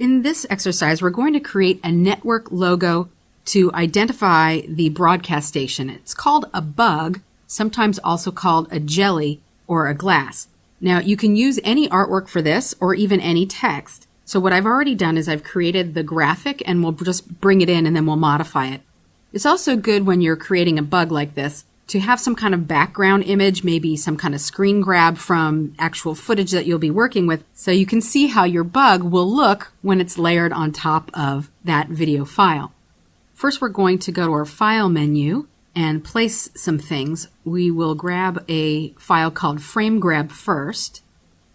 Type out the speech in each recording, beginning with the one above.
In this exercise, we're going to create a network logo to identify the broadcast station. It's called a bug, sometimes also called a jelly or a glass. Now, you can use any artwork for this or even any text. So what I've already done is I've created the graphic and we'll just bring it in and then we'll modify it. It's also good when you're creating a bug like this to have some kind of background image, maybe some kind of screen grab from actual footage that you'll be working with, so you can see how your bug will look when it's layered on top of that video file. First, we're going to go to our File menu and place some things. We will grab a file called Frame Grab first,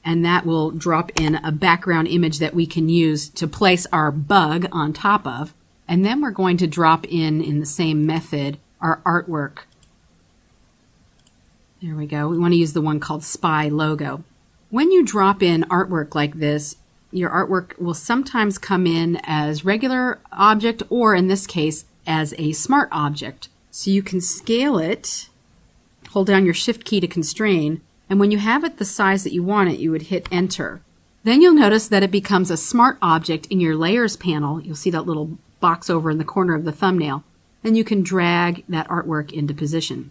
and that will drop in a background image that we can use to place our bug on top of. And then we're going to drop in the same method, our artwork. There we go. We want to use the one called Spy Logo. When you drop in artwork like this, your artwork will sometimes come in as regular object or in this case as a smart object. So you can scale it, hold down your shift key to constrain, and when you have it the size that you want it, you would hit enter. Then you'll notice that it becomes a smart object in your layers panel. You'll see that little box over in the corner of the thumbnail, and you can drag that artwork into position.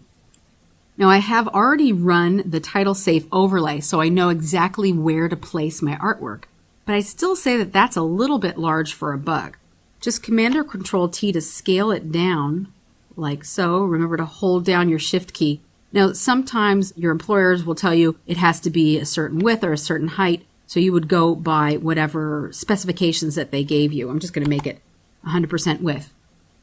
Now I have already run the Title Safe overlay, so I know exactly where to place my artwork, but I still say that that's a little bit large for a bug. Just Command or Control T to scale it down like so. Remember to hold down your shift key. Now sometimes your employers will tell you it has to be a certain width or a certain height, so you would go by whatever specifications that they gave you. I'm just going to make it 100% width.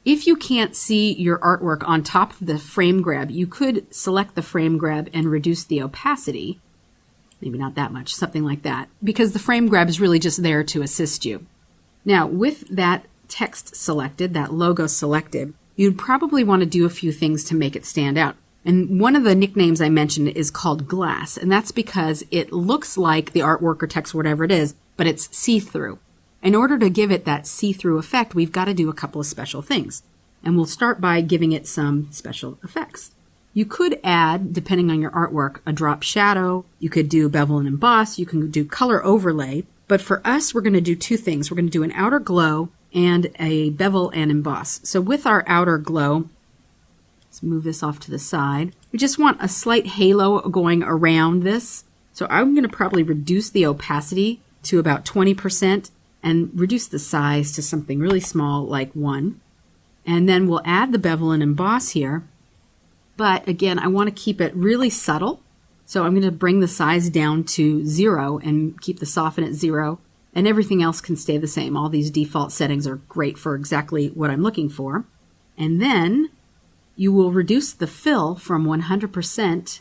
If you can't see your artwork on top of the frame grab, you could select the frame grab and reduce the opacity. Maybe not that much, something like that, because the frame grab is really just there to assist you. Now, with that text selected, that logo selected, you'd probably want to do a few things to make it stand out. And one of the nicknames I mentioned is called glass, and that's because it looks like the artwork or text, whatever it is, but it's see-through. In order to give it that see-through effect, we've got to do a couple of special things. And we'll start by giving it some special effects. You could add, depending on your artwork, a drop shadow. You could do bevel and emboss. You can do color overlay. But for us, we're going to do two things. We're going to do an outer glow and a bevel and emboss. So with our outer glow, let's move this off to the side. We just want a slight halo going around this. So I'm going to probably reduce the opacity to about 20%. And reduce the size to something really small like 1. And then we'll add the bevel and emboss here. But again, I want to keep it really subtle. So I'm going to bring the size down to 0 and keep the soften at 0. And everything else can stay the same. All these default settings are great for exactly what I'm looking for. And then you will reduce the fill from 100%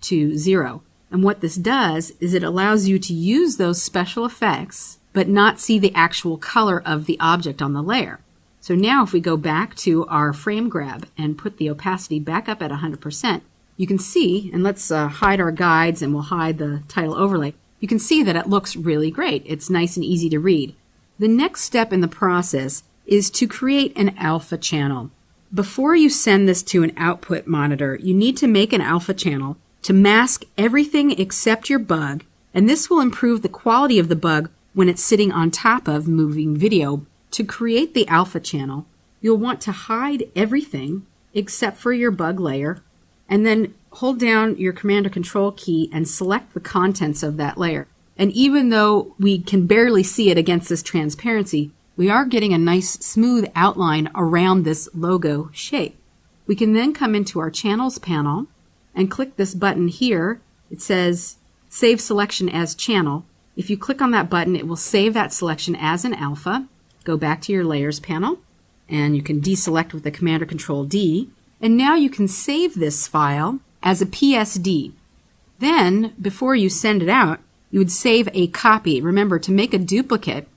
to 0. And what this does is it allows you to use those special effects but not see the actual color of the object on the layer. So now if we go back to our frame grab and put the opacity back up at 100%, you can see, and let's hide our guides and we'll hide the title overlay, you can see that it looks really great. It's nice and easy to read. The next step in the process is to create an alpha channel. Before you send this to an output monitor, you need to make an alpha channel to mask everything except your bug, and this will improve the quality of the bug when it's sitting on top of moving video. To create the alpha channel, you'll want to hide everything except for your bug layer, and then hold down your Command or Control key and select the contents of that layer. And even though we can barely see it against this transparency, we are getting a nice smooth outline around this logo shape. We can then come into our Channels panel and click this button here. It says Save Selection as Channel. If you click on that button, it will save that selection as an alpha. Go back to your Layers panel, and you can deselect with the Command or Control D. And now you can save this file as a PSD. Then, before you send it out, you would save a copy. Remember, to make a duplicate,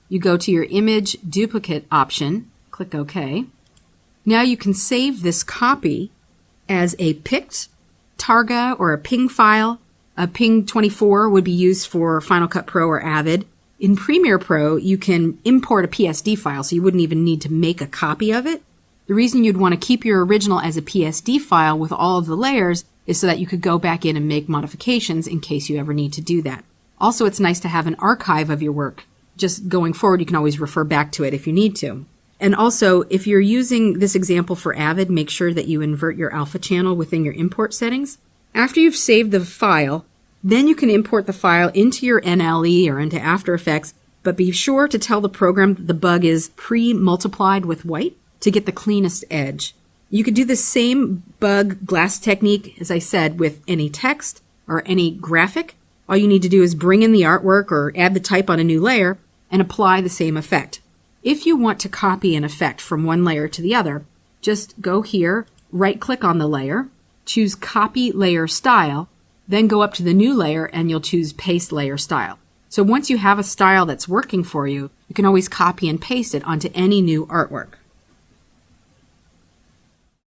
you go to your Image Duplicate option, click OK. Now you can save this copy as a PICT, Targa, or a PNG file. A PNG 24 would be used for Final Cut Pro or Avid. In Premiere Pro, you can import a PSD file, so you wouldn't even need to make a copy of it. The reason you'd want to keep your original as a PSD file with all of the layers is so that you could go back in and make modifications in case you ever need to do that. Also, it's nice to have an archive of your work. just going forward, you can always refer back to it if you need to. And also, if you're using this example for Avid, make sure that you invert your alpha channel within your import settings. After you've saved the file, then you can import the file into your NLE or into After Effects, but be sure to tell the program that the bug is pre-multiplied with white to get the cleanest edge. You could do the same bug glass technique, as I said, with any text or any graphic. All you need to do is bring in the artwork or add the type on a new layer and apply the same effect. If you want to copy an effect from one layer to the other, just go here, right-click on the layer, choose Copy Layer Style, then go up to the new layer and you'll choose Paste Layer Style. So once you have a style that's working for you, you can always copy and paste it onto any new artwork.